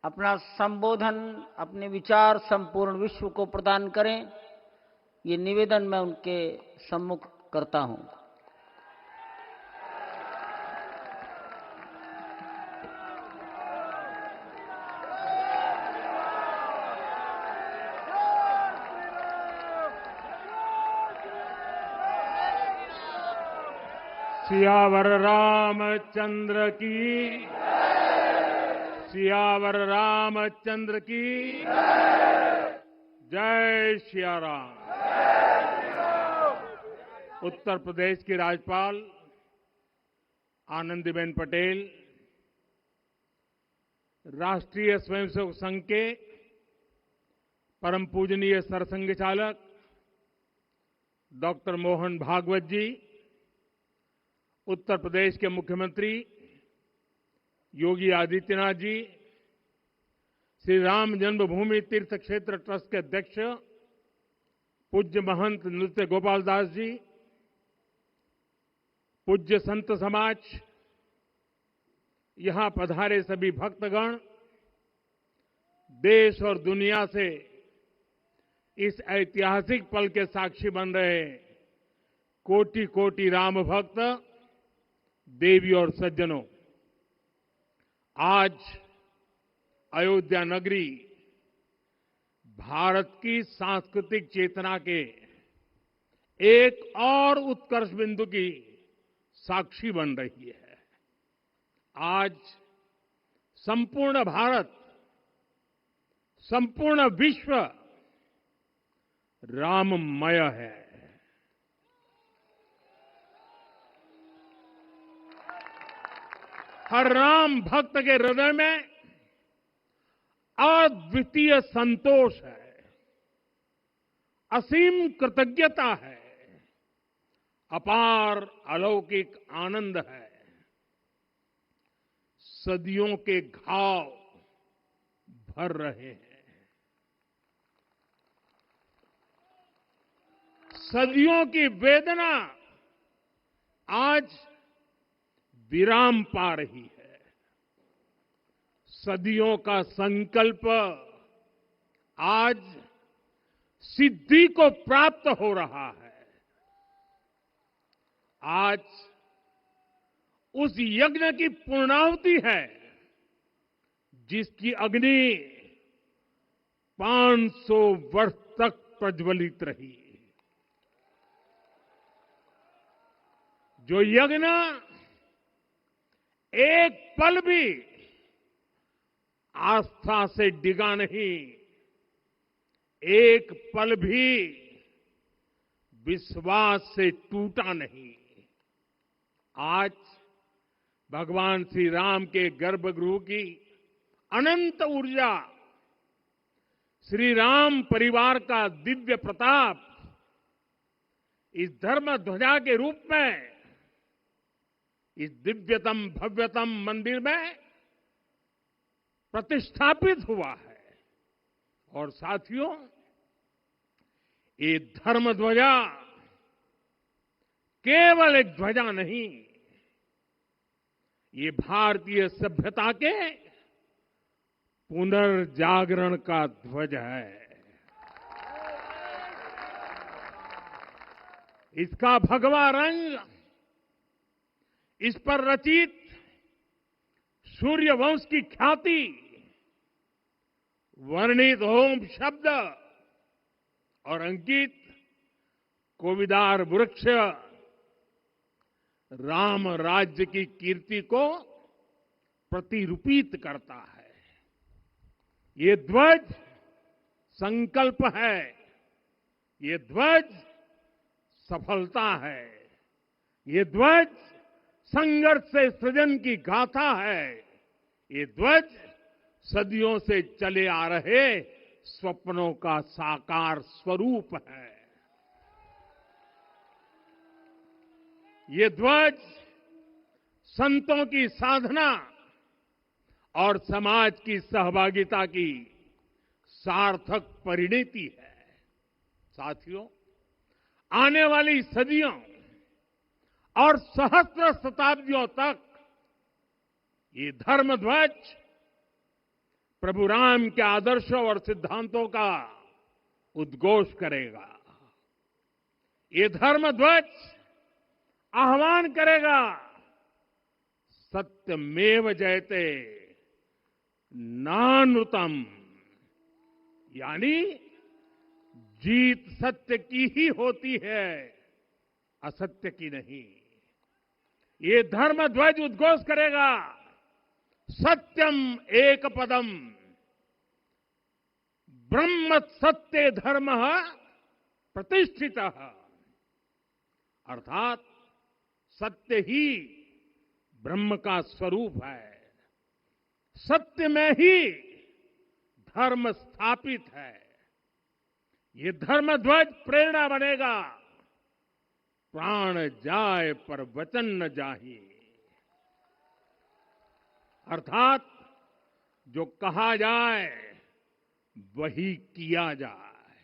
अपना संबोधन, अपने विचार संपूर्ण विश्व को प्रदान करें, ये निवेदन मैं उनके सम्मुख करता हूं। सियावर रामचंद्र की, सियावर रामचंद्र की जय सिया राम। उत्तर प्रदेश की राज्यपाल आनंदीबेन पटेल, राष्ट्रीय स्वयंसेवक संघ के परम पूजनीय सरसंघ चालक डॉक्टर मोहन भागवत जी, उत्तर प्रदेश के मुख्यमंत्री योगी आदित्यनाथ जी, श्री राम जन्मभूमि तीर्थ क्षेत्र ट्रस्ट के अध्यक्ष पूज्य महंत नृत्य गोपाल दास जी, पूज्य संत समाज, यहां पधारे सभी भक्तगण, देश और दुनिया से इस ऐतिहासिक पल के साक्षी बन रहे कोटि कोटि राम भक्त, देवी और सज्जनों, आज अयोध्या नगरी भारत की सांस्कृतिक चेतना के एक और उत्कर्ष बिंदु की साक्षी बन रही है। आज संपूर्ण भारत, संपूर्ण विश्व राममय है। हर राम भक्त के हृदय में अद्वितीय संतोष है, असीम कृतज्ञता है, अपार अलौकिक आनंद है। सदियों के घाव भर रहे हैं, सदियों की वेदना आज विराम पा रही है, सदियों का संकल्प आज सिद्धि को प्राप्त हो रहा है। आज उस यज्ञ की पूर्णाहुति है जिसकी अग्नि 500 वर्ष तक प्रज्वलित रही। जो यज्ञ एक पल भी आस्था से डिगा नहीं, एक पल भी विश्वास से टूटा नहीं। आज भगवान श्री राम के गर्भगृह की अनंत ऊर्जा, श्री राम परिवार का दिव्य प्रताप इस धर्म ध्वजा के रूप में इस दिव्यतम भव्यतम मंदिर में प्रतिष्ठापित हुआ है। और साथियों, ये धर्म ध्वजा केवल एक ध्वजा नहीं, ये भारतीय सभ्यता के पुनर्जागरण का ध्वज है। इसका भगवा रंग, इस पर रचित सूर्यवंश की ख्याति, वर्णित होम शब्द और अंकित कोविदार वृक्ष राम राज्य की कीर्ति को प्रतिरूपित करता है। ये ध्वज संकल्प है, ये ध्वज सफलता है, ये ध्वज संघर्ष से सृजन की गाथा है, ये ध्वज सदियों से चले आ रहे स्वप्नों का साकार स्वरूप है। ये ध्वज संतों की साधना और समाज की सहभागिता की सार्थक परिणति है। साथियों, आने वाली सदियों और सहस्त्र शताब्दियों तक ये धर्म ध्वज प्रभु राम के आदर्शों और सिद्धांतों का उद्घोष करेगा। ये धर्म ध्वज आह्वान करेगा, सत्यमेव जयते नानृतम, यानी जीत सत्य की ही होती है, असत्य की नहीं। ये धर्म ध्वज उद्घोष करेगा, सत्यम एक पदम ब्रह्म सत्य धर्म प्रतिष्ठित, अर्थात सत्य ही ब्रह्म का स्वरूप है, सत्य में ही धर्म स्थापित है। ये धर्म ध्वज प्रेरणा बनेगा, प्राण जाए पर वचन न जाहि, अर्थात जो कहा जाए वही किया जाए।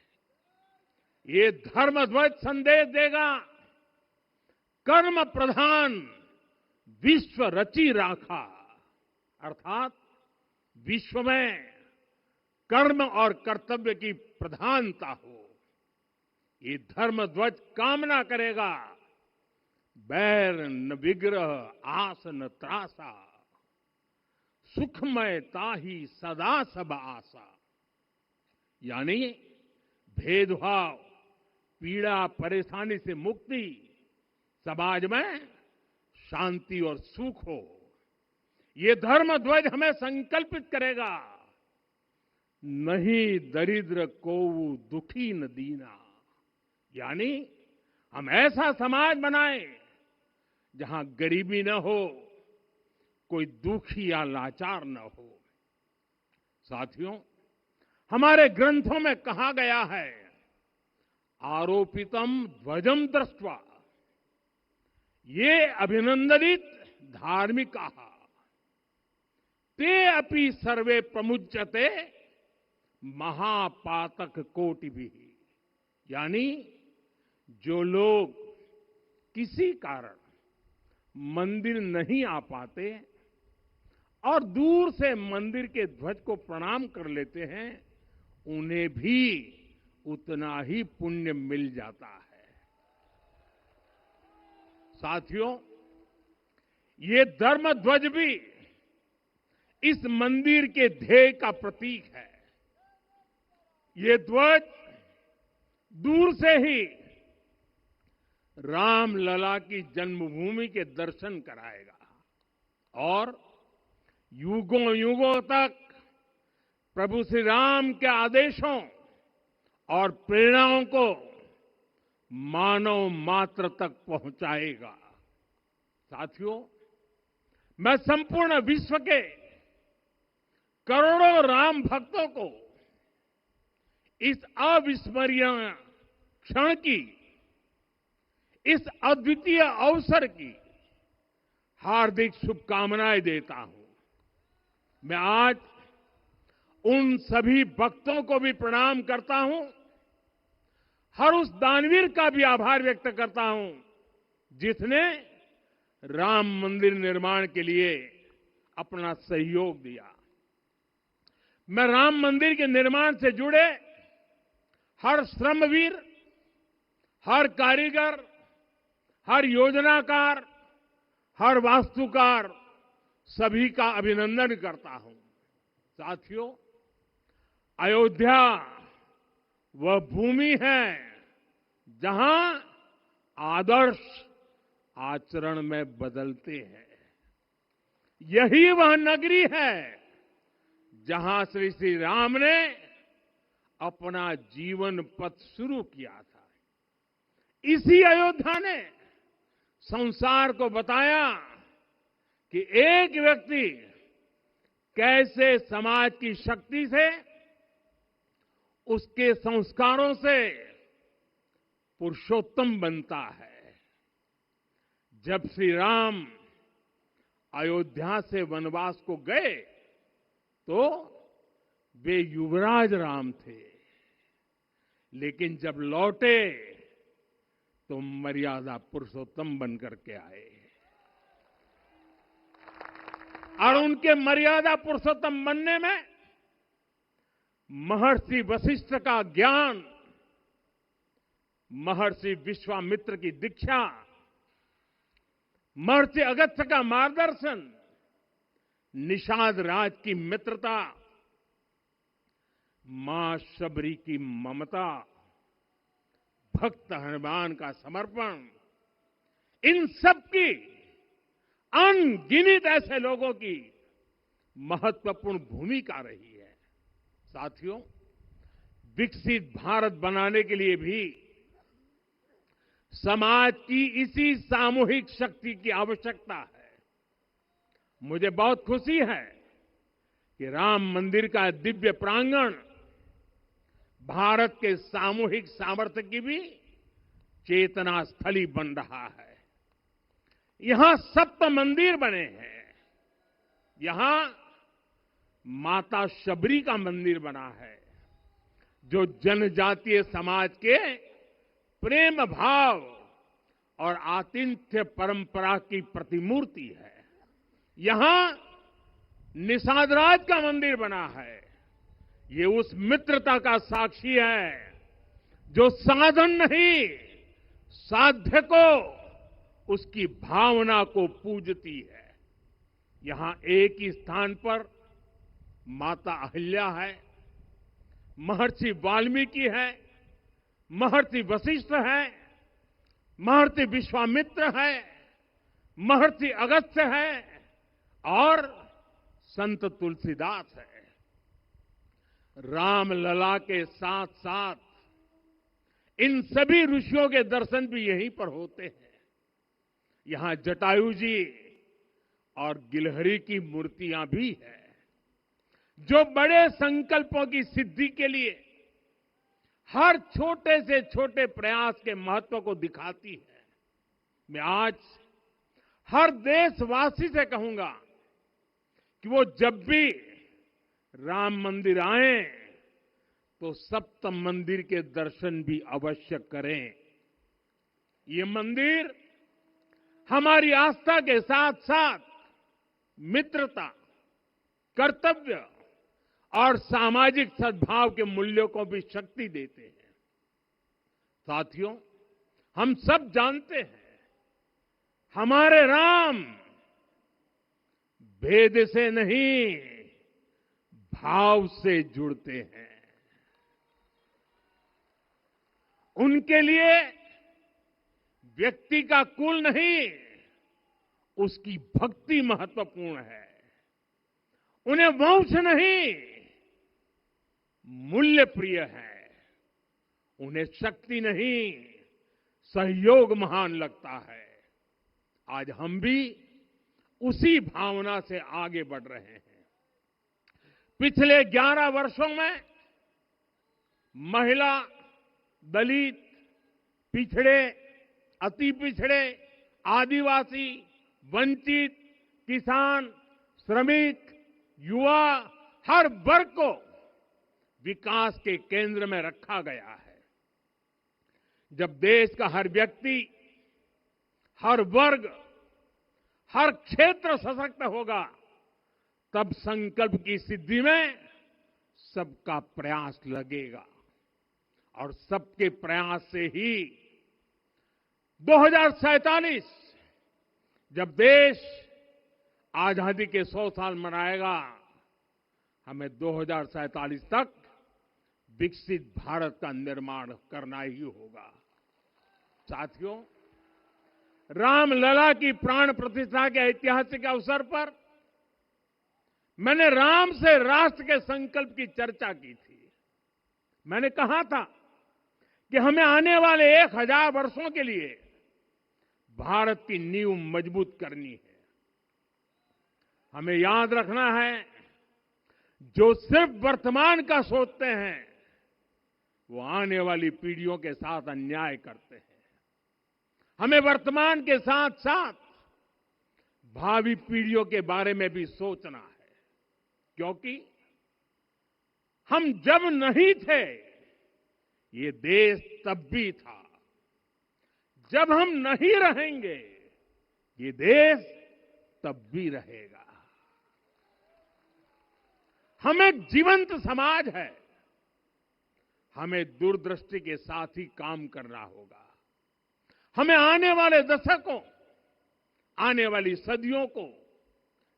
ये धर्म ध्वज संदेश देगा, कर्म प्रधान विश्व रची राखा, अर्थात विश्व में कर्म और कर्तव्य की प्रधानता हो। ये धर्म ध्वज कामना करेगा, बैर न विग्रह आस न त्रासा, सुखमय ताही सदा सब आशा, यानी भेदभाव पीड़ा परेशानी से मुक्ति, समाज में शांति और सुख हो। ये धर्म ध्वज हमें संकल्पित करेगा, नहीं दरिद्र को दुखी न दीना, यानी हम ऐसा समाज बनाएं जहां गरीबी न हो, कोई दुखी या लाचार न हो। साथियों, हमारे ग्रंथों में कहा गया है, आरोपितम ध्वजम दृष्ट्वा ये अभिनंदनित धार्मिका ते अपि सर्वे प्रमुच्यते महापातक कोटि भी, यानी जो लोग किसी कारण मंदिर नहीं आ पाते और दूर से मंदिर के ध्वज को प्रणाम कर लेते हैं, उन्हें भी उतना ही पुण्य मिल जाता है। साथियों, ये धर्म ध्वज भी इस मंदिर के ध्येय का प्रतीक है। ये ध्वज दूर से ही राम लला की जन्मभूमि के दर्शन कराएगा और युगों युगों तक प्रभु श्री राम के आदेशों और प्रेरणाओं को मानव मात्र तक पहुंचाएगा। साथियों, मैं संपूर्ण विश्व के करोड़ों राम भक्तों को इस अविस्मरणीय क्षण की, इस अद्वितीय अवसर की हार्दिक शुभकामनाएं देता हूं। मैं आज उन सभी भक्तों को भी प्रणाम करता हूं, हर उस दानवीर का भी आभार व्यक्त करता हूं जिसने राम मंदिर निर्माण के लिए अपना सहयोग दिया। मैं राम मंदिर के निर्माण से जुड़े हर श्रमवीर, हर कारीगर, हर योजनाकार, हर वास्तुकार, सभी का अभिनंदन करता हूं। साथियों, अयोध्या वह भूमि है जहां आदर्श आचरण में बदलते हैं। यही वह नगरी है जहां श्री श्री राम ने अपना जीवन पथ शुरू किया था। इसी अयोध्या ने संसार को बताया कि एक व्यक्ति कैसे समाज की शक्ति से, उसके संस्कारों से पुरुषोत्तम बनता है। जब श्री राम अयोध्या से वनवास को गए तो वे युवराज राम थे, लेकिन जब लौटे तो मर्यादा पुरुषोत्तम बनकर के आए और उनके मर्यादा पुरुषोत्तम बनने में महर्षि वशिष्ठ का ज्ञान, महर्षि विश्वामित्र की दीक्षा, महर्षि अगस्त्य का मार्गदर्शन, निषाद राज की मित्रता, मां शबरी की ममता, भक्त हनुमान का समर्पण, इन सब की अनगिनत ऐसे लोगों की महत्वपूर्ण भूमिका रही है। साथियों, विकसित भारत बनाने के लिए भी समाज की इसी सामूहिक शक्ति की आवश्यकता है। मुझे बहुत खुशी है कि राम मंदिर का दिव्य प्रांगण भारत के सामूहिक सामर्थ्य की भी चेतना स्थली बन रहा है। यहां सप्त मंदिर बने हैं। यहां माता शबरी का मंदिर बना है, जो जनजातीय समाज के प्रेम भाव और आतिथ्य परंपरा की प्रतिमूर्ति है। यहां निषादराज का मंदिर बना है। ये उस मित्रता का साक्षी है जो साधन नहीं, साध्य को, उसकी भावना को पूजती है। यहां एक ही स्थान पर माता अहिल्या है, महर्षि वाल्मीकि है, महर्षि वशिष्ठ है, महर्षि विश्वामित्र है, महर्षि अगस्त्य है और संत तुलसीदास है। रामलला के साथ साथ इन सभी ऋषियों के दर्शन भी यहीं पर होते हैं। यहां जटायु जी और गिलहरी की मूर्तियां भी है, जो बड़े संकल्पों की सिद्धि के लिए हर छोटे से छोटे प्रयास के महत्व को दिखाती है। मैं आज हर देशवासी से कहूंगा कि वो जब भी राम मंदिर आए तो सप्त मंदिर के दर्शन भी अवश्य करें। ये मंदिर हमारी आस्था के साथ साथ मित्रता, कर्तव्य और सामाजिक सद्भाव के मूल्यों को भी शक्ति देते हैं। साथियों, हम सब जानते हैं हमारे राम भेद से नहीं, भाव से जुड़ते हैं। उनके लिए व्यक्ति का कुल नहीं, उसकी भक्ति महत्वपूर्ण है। उन्हें वंश नहीं, मूल्य प्रिय है। उन्हें शक्ति नहीं, सहयोग महान लगता है। आज हम भी उसी भावना से आगे बढ़ रहे हैं। पिछले 11 वर्षों में महिला, दलित, पिछड़े, अति पिछड़े, आदिवासी, वंचित, किसान, श्रमिक, युवा, हर वर्ग को विकास के केंद्र में रखा गया है। जब देश का हर व्यक्ति, हर वर्ग, हर क्षेत्र सशक्त होगा, तब संकल्प की सिद्धि में सबका प्रयास लगेगा और सबके प्रयास से ही 2047 जब देश आजादी के 100 साल मनाएगा, हमें 2047 तक विकसित भारत का निर्माण करना ही होगा। साथियों, रामलला की प्राण प्रतिष्ठा के ऐतिहासिक अवसर पर मैंने राम से राष्ट्र के संकल्प की चर्चा की थी। मैंने कहा था कि हमें आने वाले 1000 वर्षों के लिए भारत की नींव मजबूत करनी है। हमें याद रखना है, जो सिर्फ वर्तमान का सोचते हैं वो आने वाली पीढ़ियों के साथ अन्याय करते हैं। हमें वर्तमान के साथ साथ भावी पीढ़ियों के बारे में भी सोचना है, क्योंकि हम जब नहीं थे ये देश तब भी था, जब हम नहीं रहेंगे ये देश तब भी रहेगा। हम एक जीवंत समाज है। हमें दूरदृष्टि के साथ ही काम करना होगा। हमें आने वाले दशकों, आने वाली सदियों को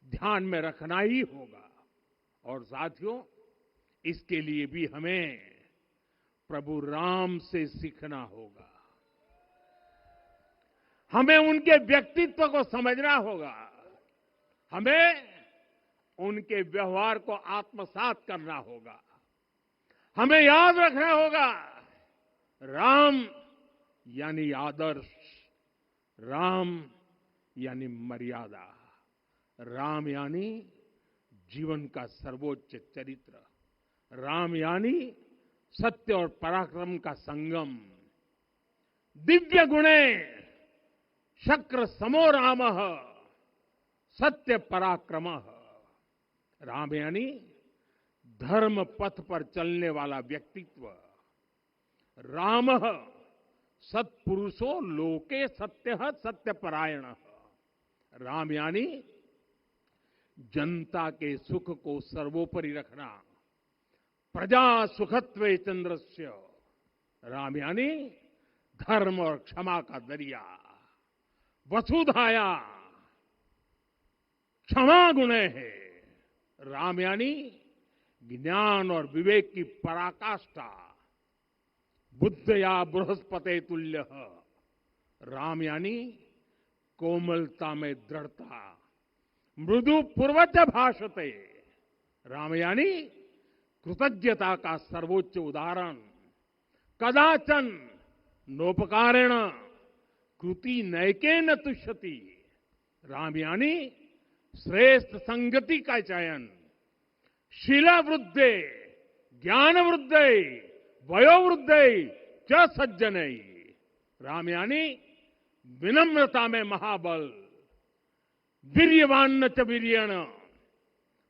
ध्यान में रखना ही होगा। और साथियों, इसके लिए भी हमें प्रभु राम से सीखना होगा। हमें उनके व्यक्तित्व को समझना होगा। हमें उनके व्यवहार को आत्मसात करना होगा। हमें याद रखना होगा, राम यानी आदर्श, राम यानी मर्यादा, राम यानी जीवन का सर्वोच्च चरित्र, राम यानी सत्य और पराक्रम का संगम। दिव्य गुणे शक्र समो रामः सत्य पराक्रमः। राम यानी धर्म पथ पर चलने वाला व्यक्तित्व। रामः सत्पुरुषो लोके सत्यः सत्यपरायणः। राम यानी जनता के सुख को सर्वोपरि रखना, प्रजा सुखत्वे चंद्रस्य। राम यानी धर्म और क्षमा का दरिया। वसुधाया क्षमा गुणे है। राम यानी ज्ञान और विवेक की पराकाष्ठा। बुद्ध या बृहस्पति तुल्य। राम यानी कोमलता में दृढ़ता। मृदु पूर्वज भाषते। राम यानी कृतज्ञता का सर्वोच्च उदाहरण। कदाचन नोपकारेण कृति नैकेन तुष्यति। राम यानी श्रेष्ठ संगति का चयन। शीला वृद्धे ज्ञान वृद्धे वयोवृद्धे च सज्जनै। राम यानी विनम्रता में महाबल। वीर्यवान च वीर्येण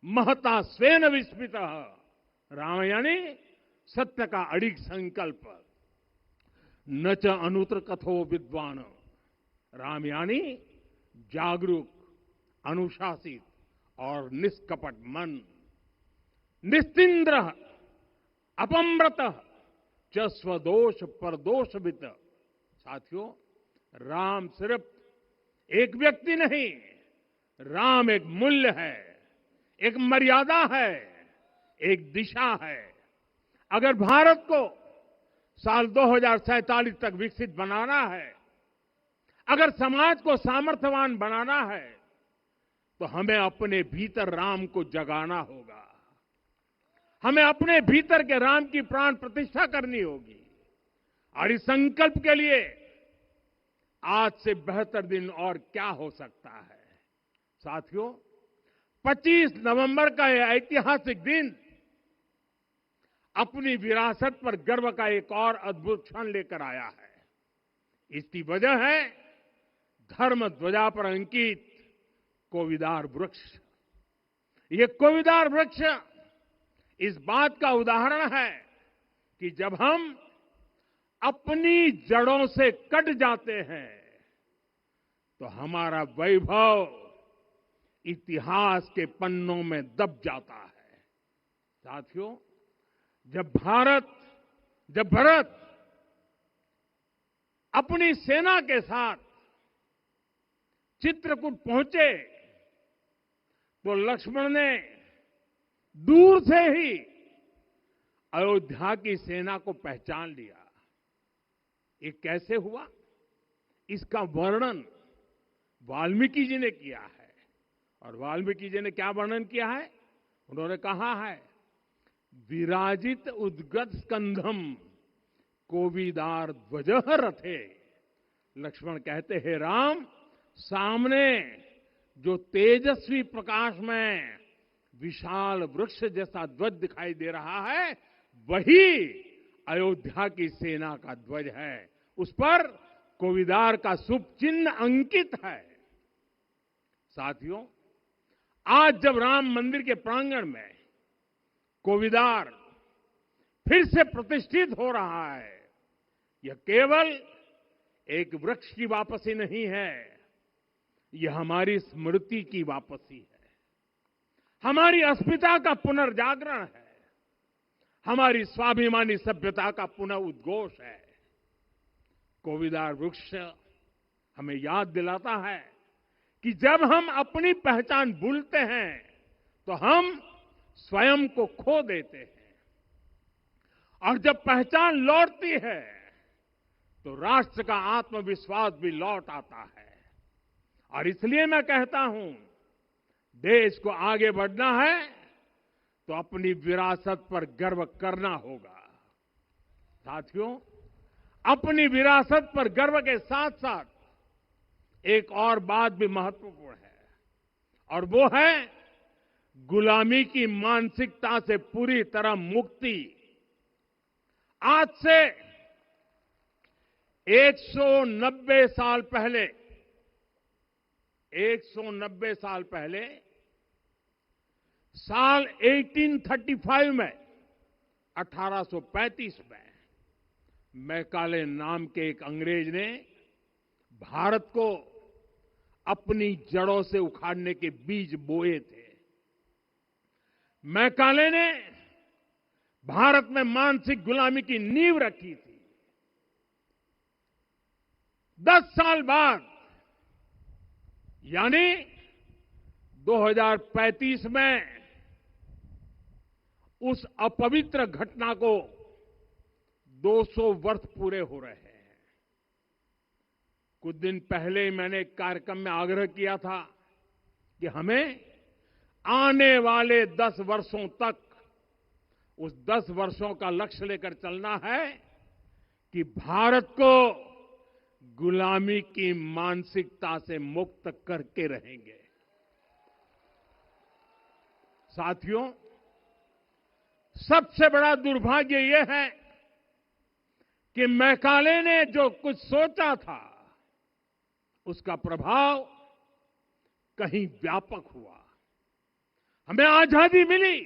महता स्वेन विस्मितः। राम यानी सत्य का अडिग संकल्प। न च अनुत्र कथो विद्वान। राम यानी जागरूक, अनुशासित और निष्कपट मन। निस्तिंद्र अपम्रत च स्वदोष परदोषवित। साथियों, राम सिर्फ एक व्यक्ति नहीं, राम एक मूल्य है, एक मर्यादा है, एक दिशा है। अगर भारत को साल 2047 तक विकसित बनाना है, अगर समाज को सामर्थ्यवान बनाना है, तो हमें अपने भीतर राम को जगाना होगा। हमें अपने भीतर के राम की प्राण प्रतिष्ठा करनी होगी। और इस संकल्प के लिए आज से बेहतर दिन और क्या हो सकता है। साथियों, 25 नवंबर का यह ऐतिहासिक दिन अपनी विरासत पर गर्व का एक और अद्भुत क्षण लेकर आया है। इसकी वजह है धर्म ध्वजा पर अंकित कोविदार वृक्ष। ये कोविदार वृक्ष इस बात का उदाहरण है कि जब हम अपनी जड़ों से कट जाते हैं तो हमारा वैभव इतिहास के पन्नों में दब जाता है। साथियों, जब भरत अपनी सेना के साथ चित्रकूट पहुंचे तो लक्ष्मण ने दूर से ही अयोध्या की सेना को पहचान लिया। ये कैसे हुआ, इसका वर्णन वाल्मीकि जी ने किया है। और वाल्मीकि जी ने क्या वर्णन किया है? उन्होंने कहा है, विराजित उद्गत स्कंधम कोविदार ध्वज रथे। लक्ष्मण कहते हैं, राम, सामने जो तेजस्वी प्रकाश में विशाल वृक्ष जैसा ध्वज दिखाई दे रहा है, वही अयोध्या की सेना का ध्वज है। उस पर कोविदार का शुभ चिन्ह अंकित है। साथियों, आज जब राम मंदिर के प्रांगण में कोविदार फिर से प्रतिष्ठित हो रहा है, यह केवल एक वृक्ष की वापसी नहीं है, यह हमारी स्मृति की वापसी है, हमारी अस्मिता का पुनर्जागरण है, हमारी स्वाभिमानी सभ्यता का पुनः उद्घोष है। कोविदार वृक्ष हमें याद दिलाता है कि जब हम अपनी पहचान भूलते हैं तो हम स्वयं को खो देते हैं, और जब पहचान लौटती है तो राष्ट्र का आत्मविश्वास भी लौट आता है। और इसलिए मैं कहता हूं, देश को आगे बढ़ना है तो अपनी विरासत पर गर्व करना होगा। साथियों, अपनी विरासत पर गर्व के साथ साथ एक और बात भी महत्वपूर्ण है, और वो है गुलामी की मानसिकता से पूरी तरह मुक्ति। आज से 190 साल पहले 190 साल पहले साल 1835 में 1835 में मैकाले नाम के एक अंग्रेज ने भारत को अपनी जड़ों से उखाड़ने के बीज बोए थे। मैकाले ने भारत में मानसिक गुलामी की नींव रखी थी। 10 साल बाद यानी 2035 में उस अपवित्र घटना को 200 वर्ष पूरे हो रहे हैं। कुछ दिन पहले मैंने एक कार्यक्रम में आग्रह किया था कि हमें आने वाले 10 वर्षों तक उस 10 वर्षों का लक्ष्य लेकर चलना है कि भारत को गुलामी की मानसिकता से मुक्त करके रहेंगे। साथियों, सबसे बड़ा दुर्भाग्य यह है कि मैकाले ने जो कुछ सोचा था उसका प्रभाव कहीं व्यापक हुआ। हमें आजादी मिली,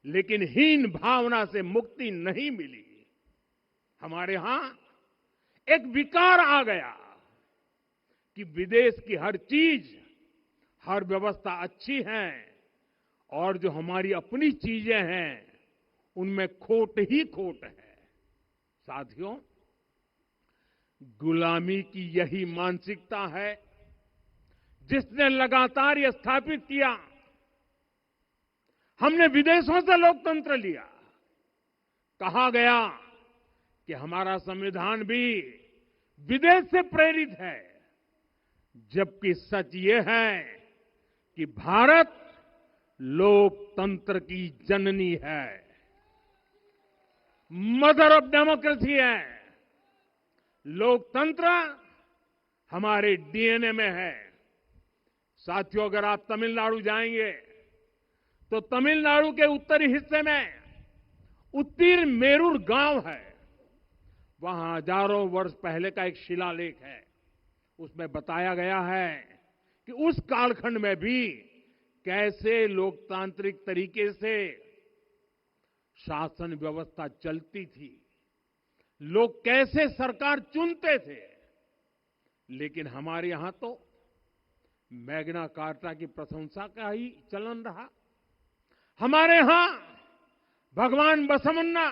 लेकिन हीन भावना से मुक्ति नहीं मिली। हमारे यहां एक विकार आ गया कि विदेश की हर चीज, हर व्यवस्था अच्छी है और जो हमारी अपनी चीजें हैं उनमें खोट ही खोट है। साथियों, गुलामी की यही मानसिकता है जिसने लगातार यह स्थापित किया। हमने विदेशों से लोकतंत्र लिया। कहा गया कि हमारा संविधान भी विदेश से प्रेरित है, जबकि सच ये है कि भारत लोकतंत्र की जननी है, मदर ऑफ डेमोक्रेसी है। लोकतंत्र हमारे डीएनए में है। साथियों, अगर आप तमिलनाडु जाएंगे तो तमिलनाडु के उत्तरी हिस्से में उत्तीर मेरूर गांव है। वहां हजारों वर्ष पहले का एक शिलालेख है। उसमें बताया गया है कि उस कालखंड में भी कैसे लोकतांत्रिक तरीके से शासन व्यवस्था चलती थी, लोग कैसे सरकार चुनते थे। लेकिन हमारे यहां तो मैग्ना कार्टा की प्रशंसा का ही चलन रहा। हमारे यहां भगवान बसवन्ना,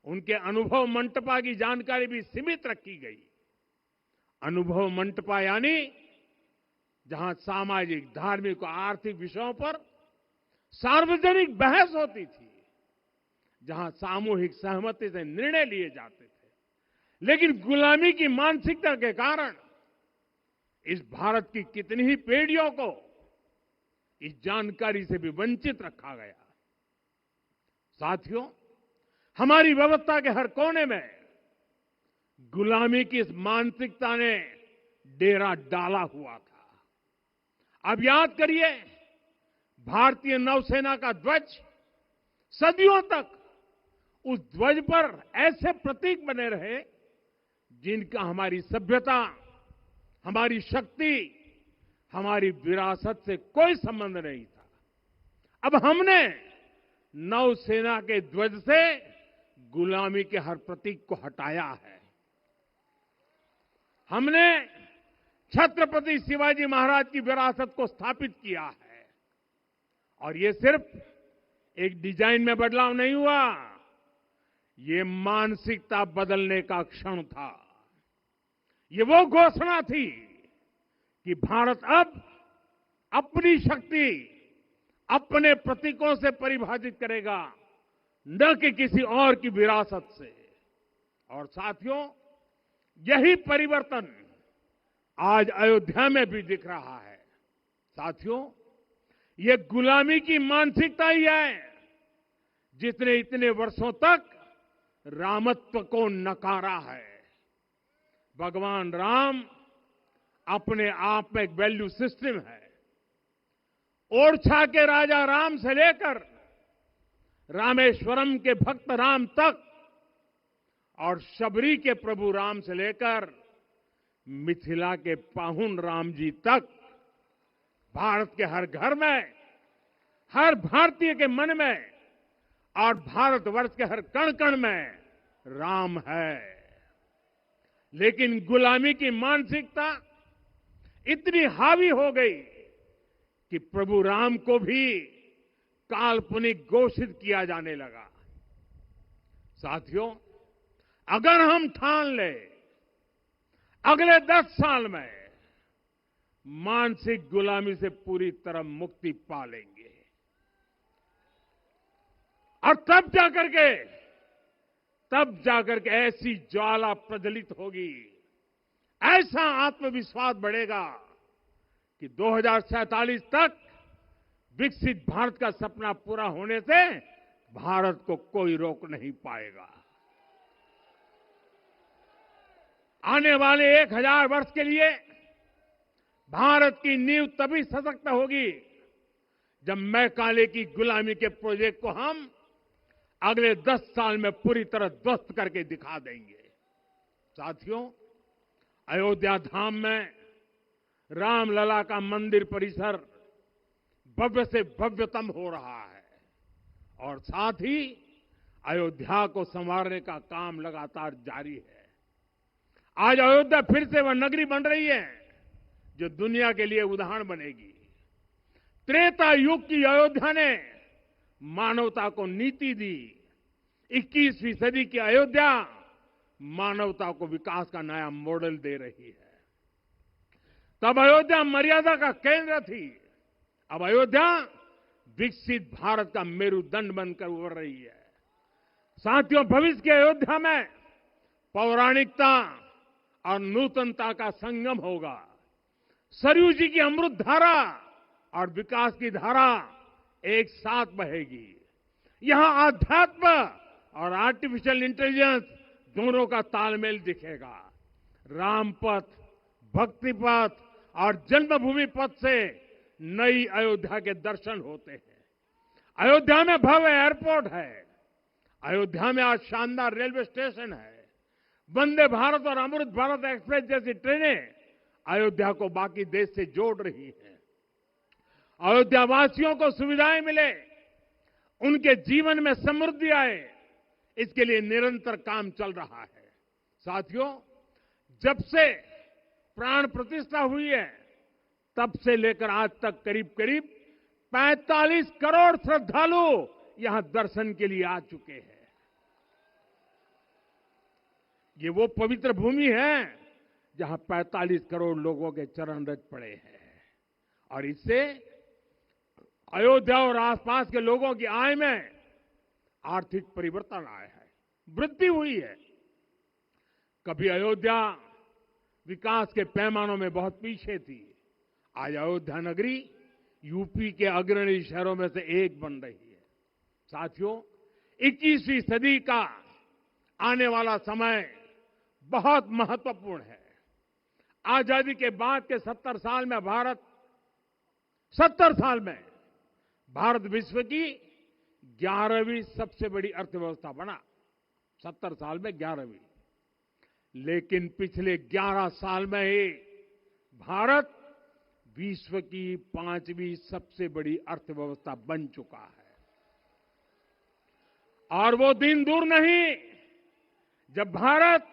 उनके अनुभव मंटपा की जानकारी भी सीमित रखी गई। अनुभव मंटपा यानी जहां सामाजिक, धार्मिक और आर्थिक विषयों पर सार्वजनिक बहस होती थी, जहां सामूहिक सहमति से निर्णय लिए जाते थे। लेकिन गुलामी की मानसिकता के कारण इस भारत की कितनी ही पीढ़ियों को इस जानकारी से भी वंचित रखा गया। साथियों, हमारी व्यवस्था के हर कोने में गुलामी की इस मानसिकता ने डेरा डाला हुआ था। अब याद करिए, भारतीय नौसेना का ध्वज सदियों तक उस ध्वज पर ऐसे प्रतीक बने रहे जिनका हमारी सभ्यता, हमारी शक्ति, हमारी विरासत से कोई संबंध नहीं था। अब हमने नौसेना के ध्वज से गुलामी के हर प्रतीक को हटाया है। हमने छत्रपति शिवाजी महाराज की विरासत को स्थापित किया है, और ये सिर्फ एक डिजाइन में बदलाव नहीं हुआ, ये मानसिकता बदलने का क्षण था। ये वो घोषणा थी कि भारत अब अपनी शक्ति अपने प्रतीकों से परिभाषित करेगा, न कि किसी और की विरासत से। और साथियों, यही परिवर्तन आज अयोध्या में भी दिख रहा है। साथियों, ये गुलामी की मानसिकता ही है जिसने इतने वर्षों तक रामत्व को नकारा है। भगवान राम अपने आप में एक वैल्यू सिस्टम है। ओरछा के राजा राम से लेकर रामेश्वरम के भक्त राम तक और शबरी के प्रभु राम से लेकर मिथिला के पाहुन राम जी तक, भारत के हर घर में, हर भारतीय के मन में और भारतवर्ष के हर कण कण में राम है। लेकिन गुलामी की मानसिकता इतनी हावी हो गई कि प्रभु राम को भी काल्पनिक घोषित किया जाने लगा। साथियों, अगर हम ठान लें अगले 10 साल में मानसिक गुलामी से पूरी तरह मुक्ति पा लेंगे, और तब जाकर के ऐसी ज्वाला प्रज्वलित होगी, ऐसा आत्मविश्वास बढ़ेगा कि 2047 तक विकसित भारत का सपना पूरा होने से भारत को कोई रोक नहीं पाएगा। आने वाले 1000 वर्ष के लिए भारत की नींव तभी सशक्त होगी जब मैकाले की गुलामी के प्रोजेक्ट को हम अगले 10 साल में पूरी तरह ध्वस्त करके दिखा देंगे। साथियों, अयोध्या धाम में रामलला का मंदिर परिसर भव्य से भव्यतम हो रहा है और साथ ही अयोध्या को संवारने का काम लगातार जारी है। आज अयोध्या फिर से वह नगरी बन रही है जो दुनिया के लिए उदाहरण बनेगी। त्रेता युग की अयोध्या ने मानवता को नीति दी। 21वीं सदी की अयोध्या मानवता को विकास का नया मॉडल दे रही है। तब अयोध्या मर्यादा का केंद्र थी, अब अयोध्या विकसित भारत का मेरुदंड बनकर उभर रही है। साथियों, भविष्य की अयोध्या में पौराणिकता और नूतनता का संगम होगा। सरयू जी की अमृत धारा और विकास की धारा एक साथ बहेगी। यहां आध्यात्म और आर्टिफिशियल इंटेलिजेंस दोनों का तालमेल दिखेगा। राम पथ, भक्ति पथ और जन्मभूमि पथ से नई अयोध्या के दर्शन होते हैं। अयोध्या में भव्य एयरपोर्ट है। अयोध्या में आज शानदार रेलवे स्टेशन है। वंदे भारत और अमृत भारत एक्सप्रेस जैसी ट्रेनें अयोध्या को बाकी देश से जोड़ रही हैं। अयोध्या वासियों को सुविधाएं मिले, उनके जीवन में समृद्धि आए, इसके लिए निरंतर काम चल रहा है। साथियों, जब से प्राण प्रतिष्ठा हुई है तब से लेकर आज तक करीब करीब 45 करोड़ श्रद्धालु यहां दर्शन के लिए आ चुके हैं। ये वो पवित्र भूमि है जहां 45 करोड़ लोगों के चरण रज पड़े हैं और इससे अयोध्या और आसपास के लोगों की आय में आर्थिक परिवर्तन आया है, वृद्धि हुई है। कभी अयोध्या विकास के पैमानों में बहुत पीछे थी, आज अयोध्या नगरी यूपी के अग्रणी शहरों में से एक बन रही है। साथियों, 21वीं सदी का आने वाला समय बहुत महत्वपूर्ण है। आजादी के बाद के 70 साल में भारत विश्व की 11वीं सबसे बड़ी अर्थव्यवस्था बना। 70 साल में 11वीं। लेकिन पिछले 11 साल में ही भारत विश्व की 5वीं सबसे बड़ी अर्थव्यवस्था बन चुका है। और वो दिन दूर नहीं जब भारत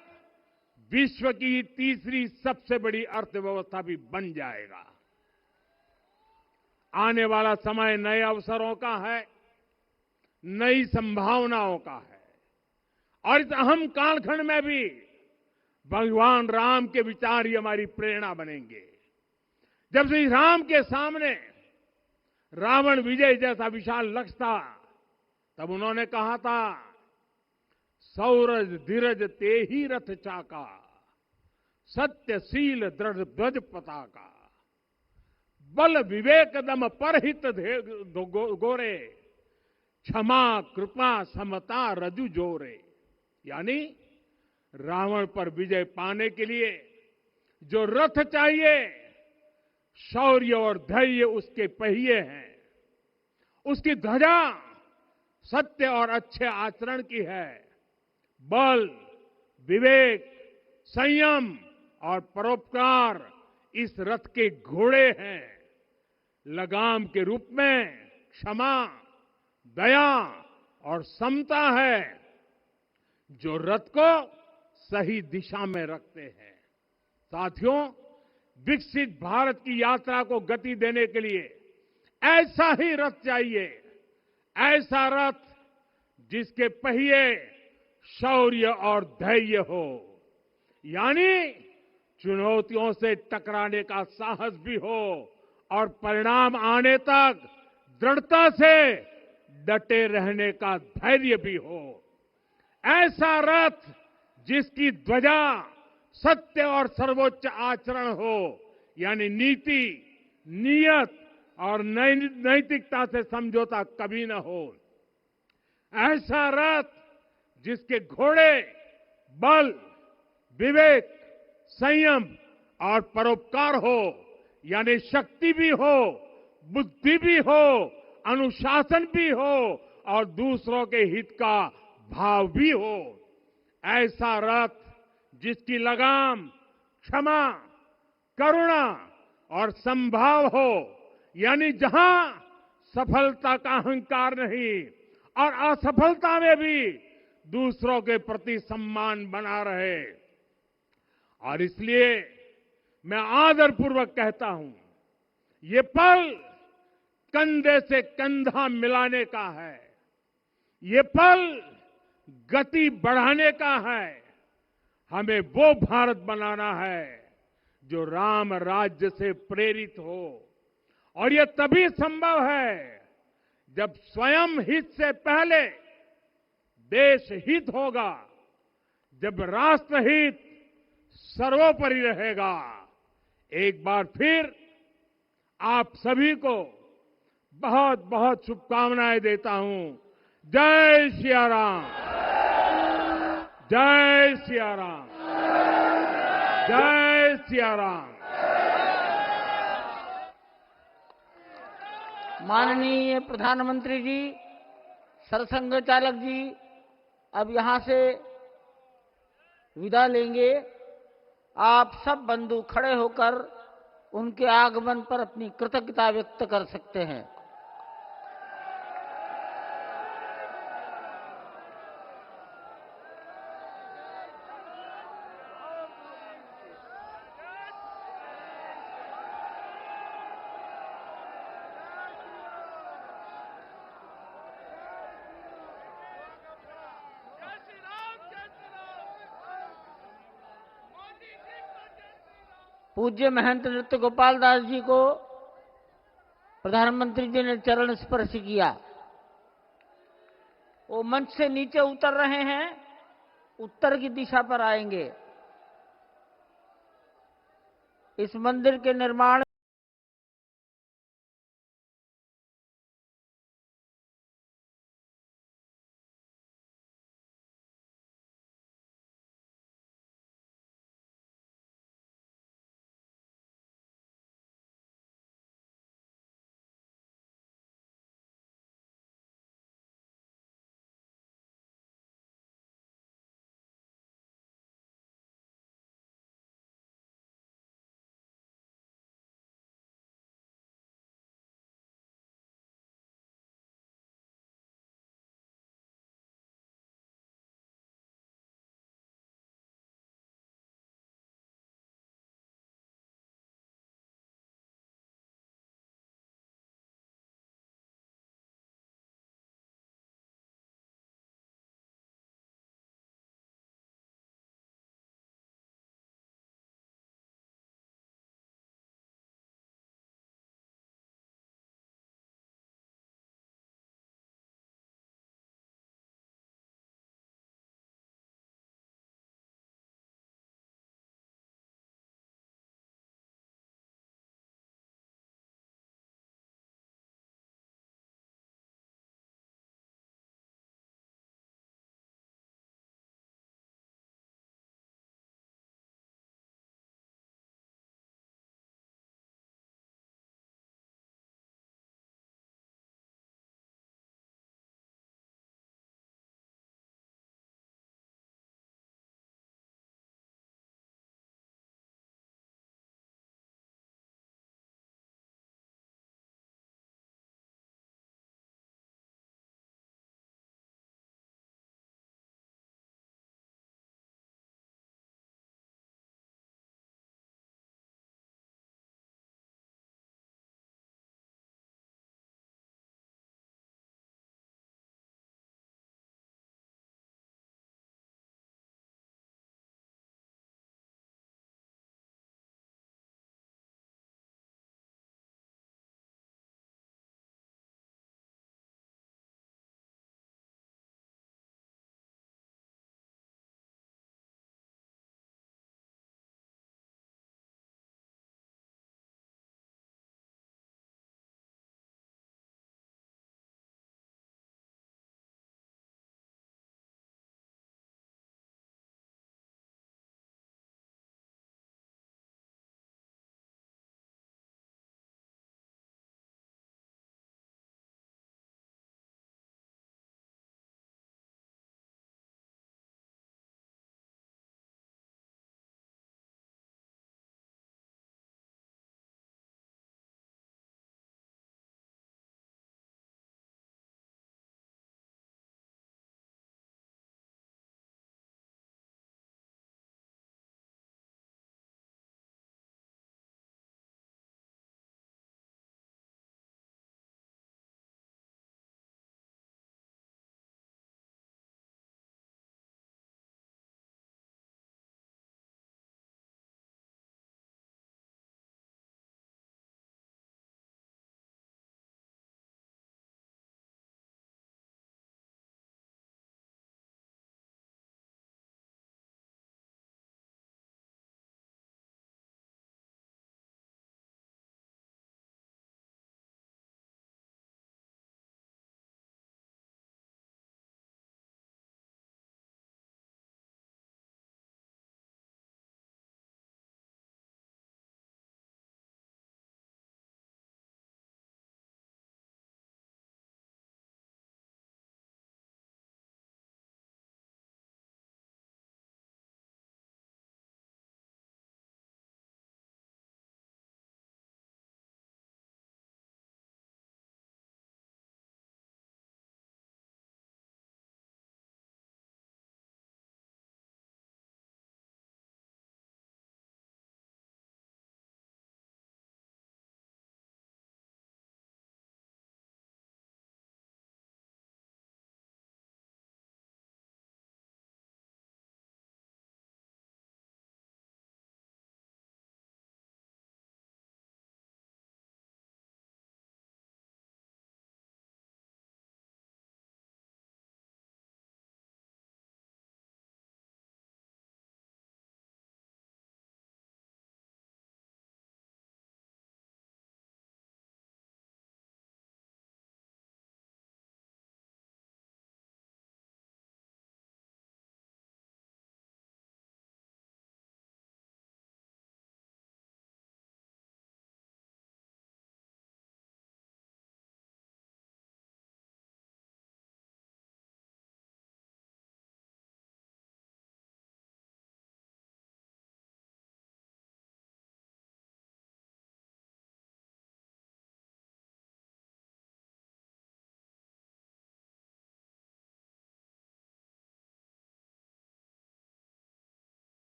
विश्व की 3री सबसे बड़ी अर्थव्यवस्था भी बन जाएगा। आने वाला समय नए अवसरों का है, नई संभावनाओं का है। और इस अहम कालखंड में भी भगवान राम के विचार ही हमारी प्रेरणा बनेंगे। जब श्री राम के सामने रावण विजय जैसा विशाल लक्ष्य था, तब उन्होंने कहा था, सौरज धीरज ते ही रथ चाका, सत्यशील दृढ़ ध्वज पताका, बल विवेक दम परहित गोरे, क्षमा कृपा समता रजु जोरे। यानी रावण पर विजय पाने के लिए जो रथ चाहिए, शौर्य और धैर्य उसके पहिए हैं, उसकी ध्वजा सत्य और अच्छे आचरण की है, बल विवेक संयम और परोपकार इस रथ के घोड़े हैं, लगाम के रूप में क्षमा दया और समता है जो रथ को सही दिशा में रखते हैं। साथियों, विकसित भारत की यात्रा को गति देने के लिए ऐसा ही रथ चाहिए, ऐसा रथ जिसके पहिए शौर्य और धैर्य हो, यानी चुनौतियों से टकराने का साहस भी हो और परिणाम आने तक दृढ़ता से डटे रहने का धैर्य भी हो। ऐसा रथ जिसकी ध्वजा सत्य और सर्वोच्च आचरण हो, यानी नीति नियत और नैतिकता से समझौता कभी न हो। ऐसा रथ जिसके घोड़े बल विवेक संयम और परोपकार हो, यानी शक्ति भी हो बुद्धि भी हो अनुशासन भी हो और दूसरों के हित का भाव भी हो। ऐसा रथ जिसकी लगाम क्षमा करुणा और संभाव हो, यानी जहां सफलता का अहंकार नहीं और असफलता में भी दूसरों के प्रति सम्मान बना रहे। और इसलिए मैं आदरपूर्वक कहता हूं, ये पल कंधे से कंधा मिलाने का है, ये पल गति बढ़ाने का है। हमें वो भारत बनाना है जो राम राज्य से प्रेरित हो, और ये तभी संभव है जब स्वयं हित से पहले देश हित होगा, जब राष्ट्र हित सर्वोपरि रहेगा। एक बार फिर आप सभी को बहुत बहुत शुभकामनाएं देता हूं। जय सिया राम, जय सिया राम, जय सिया राम। माननीय प्रधानमंत्री जी, सरसंघ चालक जी अब यहां से विदा लेंगे। आप सब बंधु खड़े होकर उनके आगमन पर अपनी कृतज्ञता व्यक्त कर सकते हैं। पूज्य महंत नृत्य गोपाल दास जी को प्रधानमंत्री जी ने चरण स्पर्श किया। वो मंच से नीचे उतर रहे हैं, उत्तर की दिशा पर आएंगे। इस मंदिर के निर्माण